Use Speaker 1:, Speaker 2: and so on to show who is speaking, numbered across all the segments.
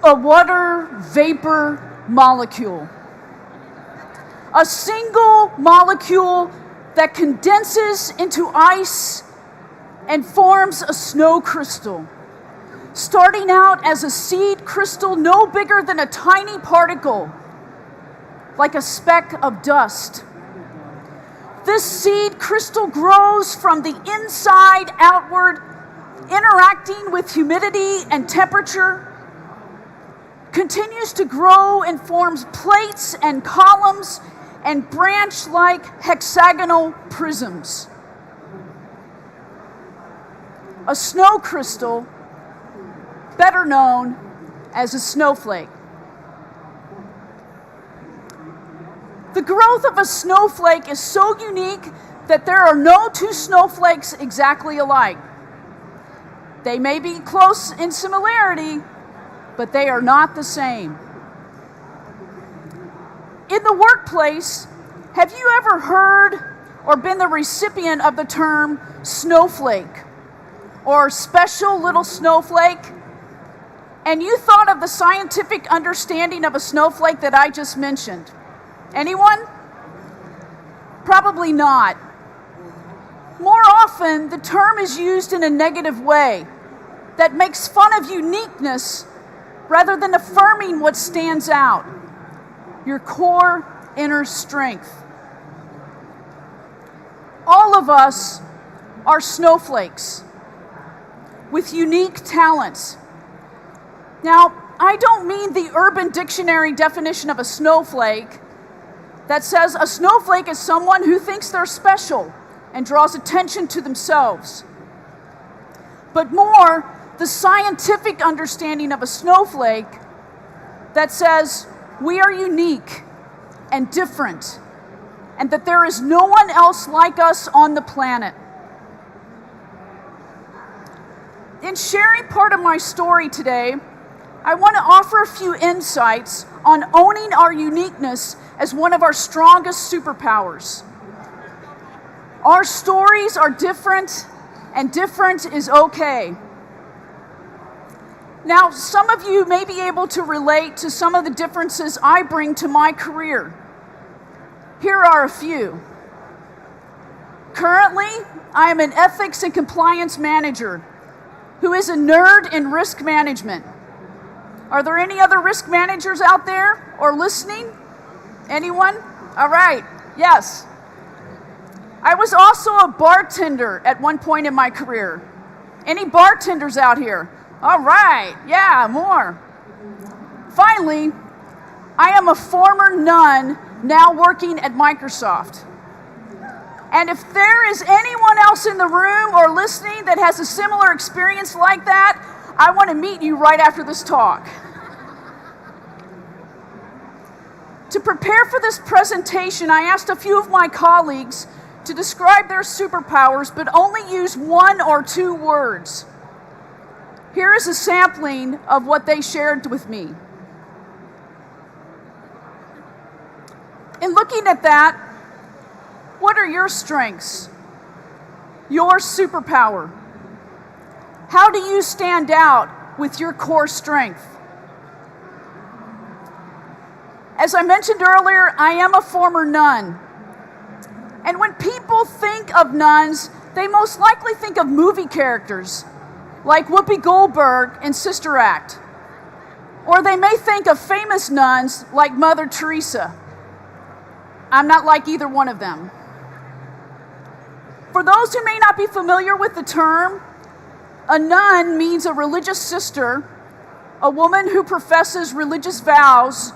Speaker 1: a water vapor molecule. A single molecule that condenses into ice and forms a snow crystal, starting out as a seed crystal no bigger than a tiny particle, like a speck of dust. This seed crystal grows from the inside outward, interacting with humidity and temperature, continues to grow and forms plates and columns and branch-like hexagonal prisms. A snow crystal, better known as a snowflake. The growth of a snowflake is so unique that there are no two snowflakes exactly alike. They may be close in similarity, but they are not the same. In the workplace, have you ever heard or been the recipient of the term snowflake or special little snowflake? And you thought of the scientific understanding of a snowflake that I just mentioned. Anyone? Probably not. More often, the term is used in a negative way that makes fun of uniqueness rather than affirming what stands out, your core inner strength. All of us are snowflakes with unique talents. Now, I don't mean the Urban Dictionary definition of a snowflake that says a snowflake is someone who thinks they're special and draws attention to themselves, but more the scientific understanding of a snowflake that says we are unique and different, and that there is no one else like us on the planet. In sharing part of my story today, I want to offer a few insights on owning our uniqueness as one of our strongest superpowers. Our stories are different, and different is okay. Now, some of you may be able to relate to some of the differences I bring to my career. Here are a few. Currently, I am an ethics and compliance manager who is a nerd in risk management. Are there any other risk managers out there or listening? Anyone? All right, yes. I was also a bartender at one point in my career. Any bartenders out here? All right, yeah, more. Finally, I am a former nun now working at Microsoft. And if there is anyone else in the room or listening that has a similar experience like that, I want to meet you right after this talk. To prepare for this presentation, I asked a few of my colleagues to describe their superpowers, but only use one or two words. Here is a sampling of what they shared with me. In looking at that, what are your strengths? Your superpower? How do you stand out with your core strength? As I mentioned earlier, I am a former nun. And when people think of nuns, they most likely think of movie characters like Whoopi Goldberg in Sister Act. Or they may think of famous nuns like Mother Teresa. I'm not like either one of them. For those who may not be familiar with the term, a nun means a religious sister, a woman who professes religious vows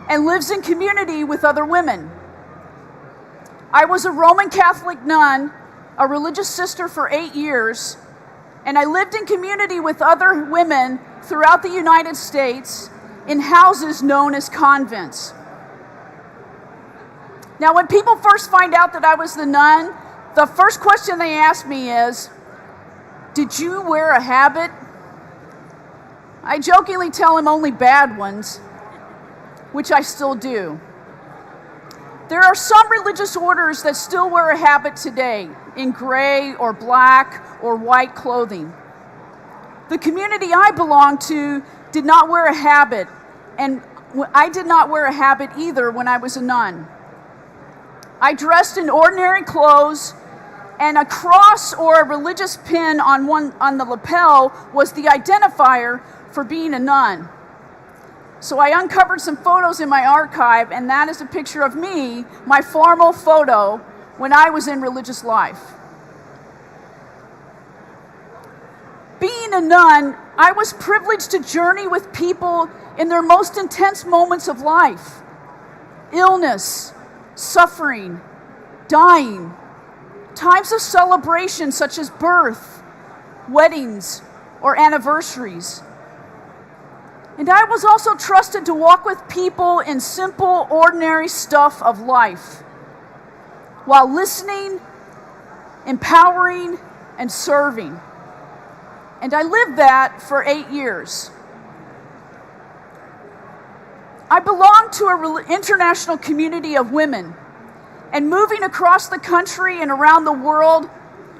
Speaker 1: and lives in community with other women. I was a Roman Catholic nun, a religious sister for 8 years, and I lived in community with other women throughout the United States in houses known as convents. Now, when people first find out that I was the nun, the first question they ask me is, "Did you wear a habit?" I jokingly tell them only bad ones, which I still do. There are some religious orders that still wear a habit today in gray or black or white clothing. The community I belong to did not wear a habit, and I did not wear a habit either when I was a nun. I dressed in ordinary clothes, and a cross or a religious pin on the lapel was the identifier for being a nun. So I uncovered some photos in my archive, and that is a picture of me, my formal photo, when I was in religious life. Being a nun, I was privileged to journey with people in their most intense moments of life: illness, suffering, dying, times of celebration such as birth, weddings, or anniversaries. And I was also trusted to walk with people in simple, ordinary stuff of life, while listening, empowering, and serving. And I lived that for 8 years. I belonged to an international community of women, and moving across the country and around the world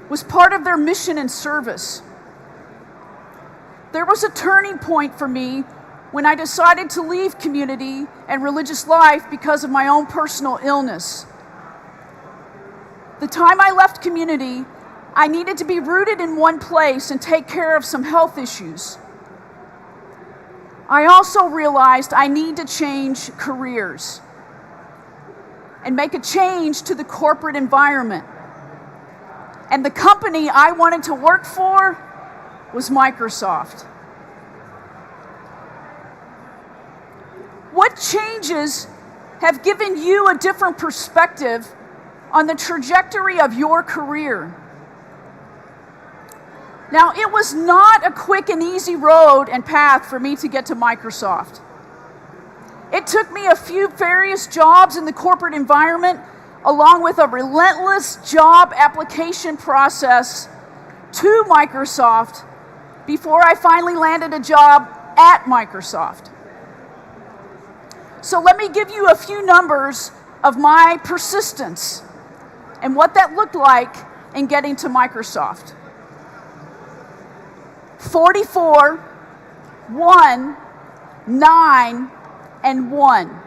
Speaker 1: was part of their mission and service. There was a turning point for me when I decided to leave community and religious life because of my own personal illness. The time I left community, I needed to be rooted in one place and take care of some health issues. I also realized I need to change careers and make a change to the corporate environment. And the company I wanted to work for was Microsoft. What changes have given you a different perspective on the trajectory of your career? Now, it was not a quick and easy road and path for me to get to Microsoft. It took me a few various jobs in the corporate environment, along with a relentless job application process to Microsoft before I finally landed a job at Microsoft. So let me give you a few numbers of my persistence and what that looked like in getting to Microsoft. 44, 1, 9, and 1.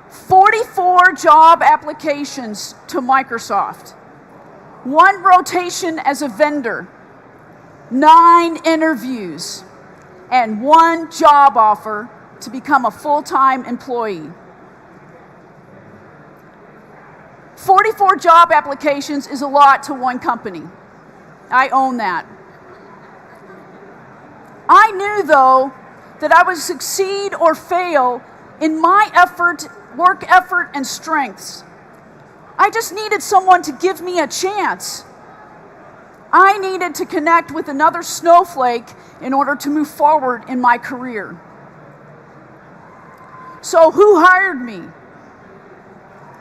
Speaker 1: 44 job applications to Microsoft. 1 rotation as a vendor. 9 interviews. And 1 job offer to become a full-time employee. 44 job applications is a lot to one company. I own that. I knew, though, that I would succeed or fail in my work effort, and strengths. I just needed someone to give me a chance. I needed to connect with another snowflake in order to move forward in my career. So who hired me?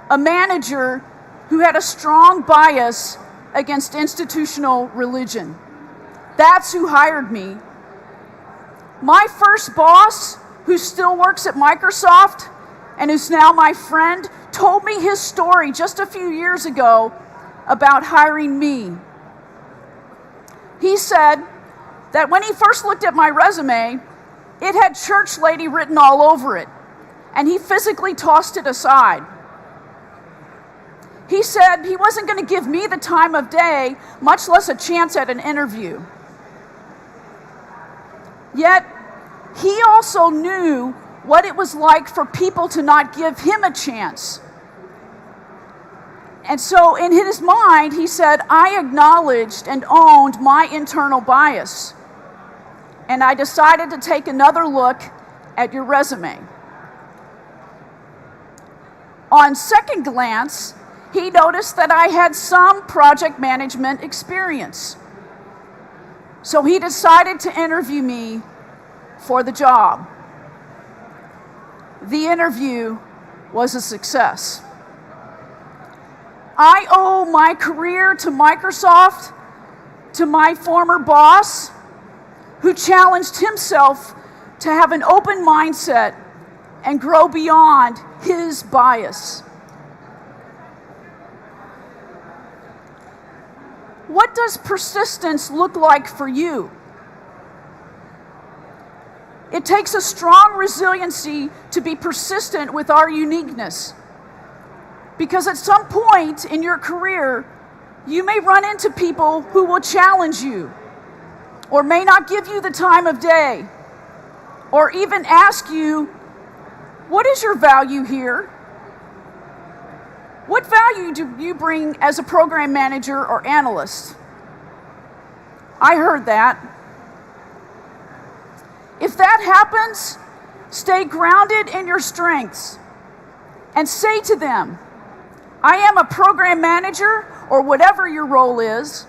Speaker 1: A manager who had a strong bias against institutional religion. That's who hired me. My first boss, who still works at Microsoft and is now my friend, told me his story just a few years ago about hiring me. He said that when he first looked at my resume, it had church lady written all over it, and he physically tossed it aside. He said he wasn't going to give me the time of day, much less a chance at an interview. Yet, he also knew what it was like for people to not give him a chance. And so in his mind, he said, I acknowledged and owned my internal bias. And I decided to take another look at your resume. On second glance, he noticed that I had some project management experience. So he decided to interview me for the job. The interview was a success. I owe my career to Microsoft, to my former boss, who challenged himself to have an open mindset and grow beyond his bias. What does persistence look like for you? It takes a strong resiliency to be persistent with our uniqueness. Because at some point in your career, you may run into people who will challenge you, or may not give you the time of day, or even ask you, what is your value here? What value do you bring as a program manager or analyst? I heard that. If that happens, stay grounded in your strengths and say to them, I am a program manager, or whatever your role is,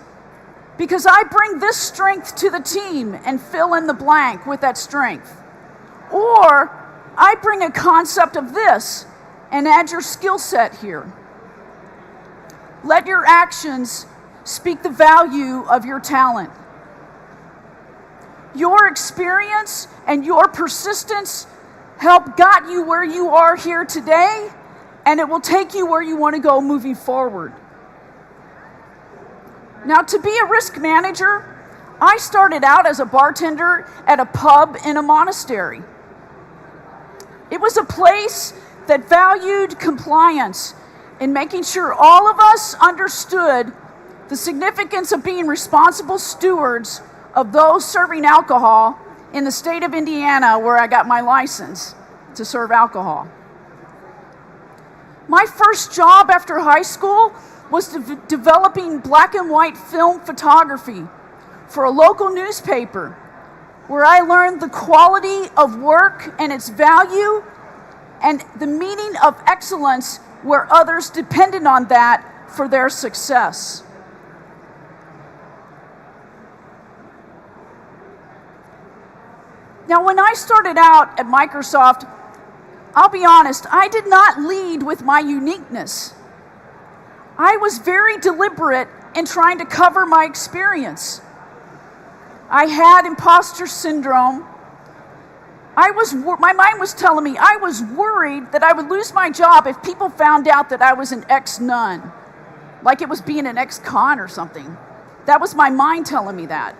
Speaker 1: because I bring this strength to the team, and fill in the blank with that strength. Or I bring a concept of this and add your skill set here. Let your actions speak the value of your talent. Your experience and your persistence got you where you are here today, and it will take you where you want to go moving forward. Now, to be a risk manager, I started out as a bartender at a pub in a monastery. It was a place that valued compliance in making sure all of us understood the significance of being responsible stewards of those serving alcohol in the state of Indiana, where I got my license to serve alcohol. My first job after high school was developing black and white film photography for a local newspaper, where I learned the quality of work and its value, and the meaning of excellence, where others depended on that for their success. Now, when I started out at Microsoft, I'll be honest, I did not lead with my uniqueness. I was very deliberate in trying to cover my experience. I had imposter syndrome. My mind was telling me I was worried that I would lose my job if people found out that I was an ex-nun, like it was being an ex-con or something. That was my mind telling me that.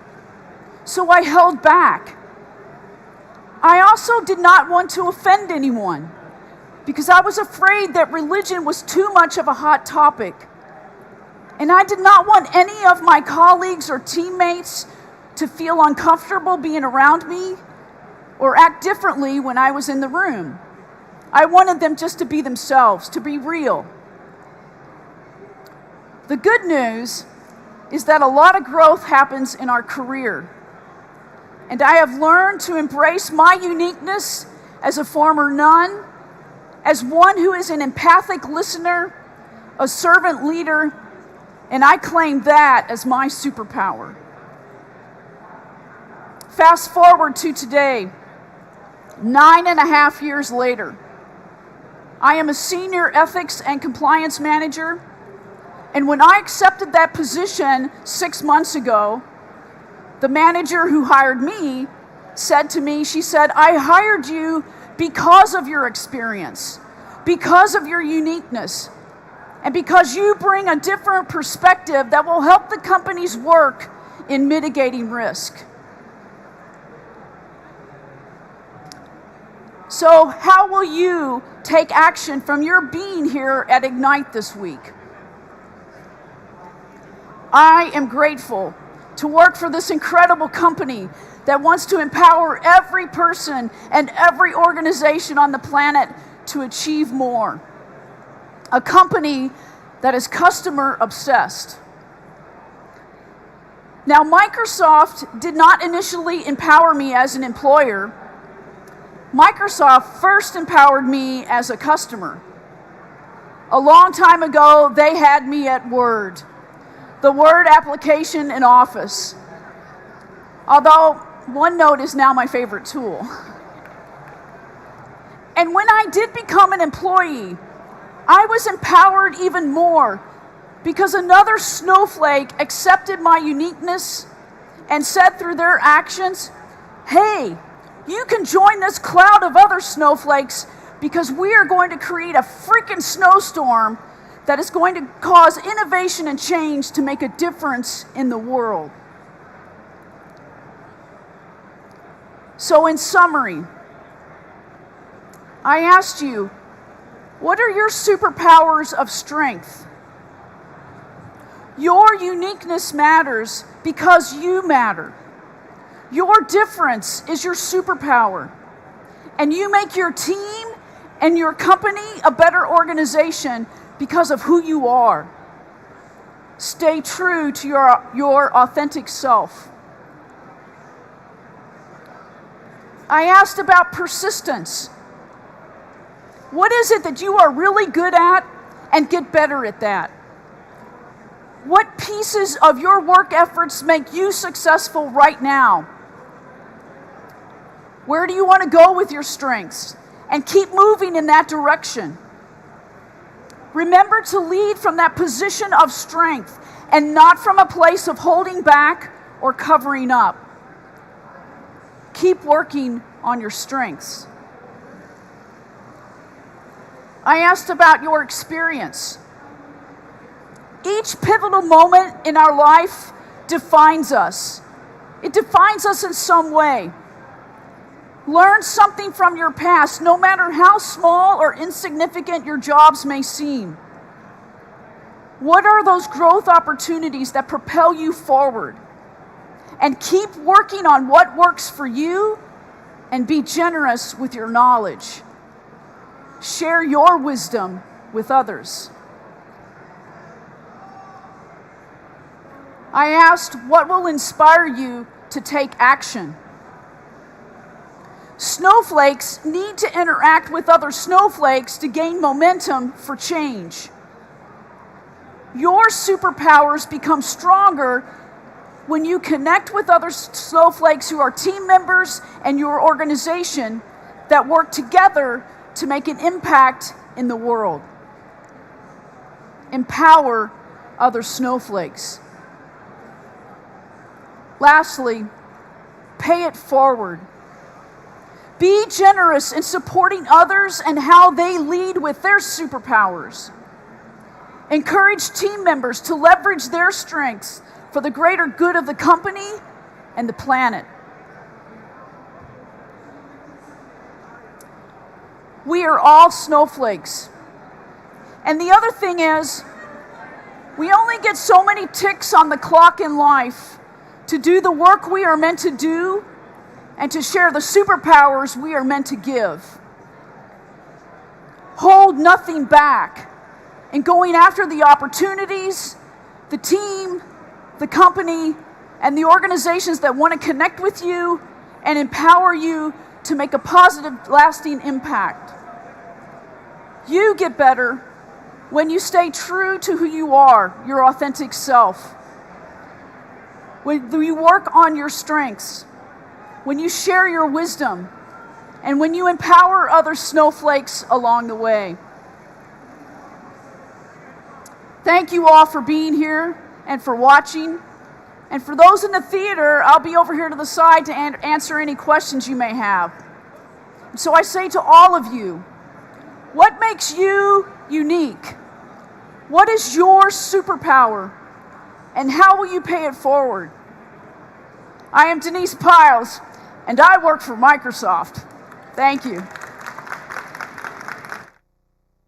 Speaker 1: So I held back. I also did not want to offend anyone, because I was afraid that religion was too much of a hot topic. And I did not want any of my colleagues or teammates to feel uncomfortable being around me or act differently when I was in the room. I wanted them just to be themselves, to be real. The good news is that a lot of growth happens in our career. And I have learned to embrace my uniqueness as a former nun, as one who is an empathic listener, a servant leader, and I claim that as my superpower. Fast forward to today, 9.5 years later. I am a senior ethics and compliance manager, and when I accepted that position 6 months ago, the manager who hired me said to me, she said, I hired you because of your experience, because of your uniqueness, and because you bring a different perspective that will help the company's work in mitigating risk. So how will you take action from your being here at Ignite this week? I am grateful to work for this incredible company that wants to empower every person and every organization on the planet to achieve more. A company that is customer obsessed. Now, Microsoft did not initially empower me as an employer. Microsoft first empowered me as a customer. A long time ago, they had me at Word, the Word application in Office. Although OneNote is now my favorite tool. And when I did become an employee, I was empowered even more because another snowflake accepted my uniqueness and said through their actions, hey, you can join this cloud of other snowflakes because we are going to create a freaking snowstorm that is going to cause innovation and change to make a difference in the world. So in summary, I asked you, what are your superpowers of strength? Your uniqueness matters because you matter. Your difference is your superpower. And you make your team and your company a better organization because of who you are. Stay true to your authentic self. I asked about persistence. What is it that you are really good at and get better at that? What pieces of your work efforts make you successful right now? Where do you want to go with your strengths? And keep moving in that direction. Remember to lead from that position of strength and not from a place of holding back or covering up. Keep working on your strengths. I asked about your experience. Each pivotal moment in our life defines us. It defines us in some way. Learn something from your past, no matter how small or insignificant your jobs may seem. What are those growth opportunities that propel you forward? And keep working on what works for you and be generous with your knowledge. Share your wisdom with others. I asked, what will inspire you to take action? Snowflakes need to interact with other snowflakes to gain momentum for change. Your superpowers become stronger when you connect with other snowflakes who are team members and your organization that work together to make an impact in the world. Empower other snowflakes. Lastly, pay it forward. Be generous in supporting others and how they lead with their superpowers. Encourage team members to leverage their strengths for the greater good of the company and the planet. We are all snowflakes. And the other thing is, we only get so many ticks on the clock in life to do the work we are meant to do and to share the superpowers we are meant to give. Hold nothing back in going after the opportunities, the team, the company, and the organizations that want to connect with you and empower you to make a positive, lasting impact. You get better when you stay true to who you are, your authentic self. When you work on your strengths, when you share your wisdom, and when you empower other snowflakes along the way. Thank you all for being here and for watching. And for those in the theater, I'll be over here to the side to answer any questions you may have. So I say to all of you, what makes you unique? What is your superpower? And how will you pay it forward? I am Denise Piles, and I work for Microsoft. Thank you.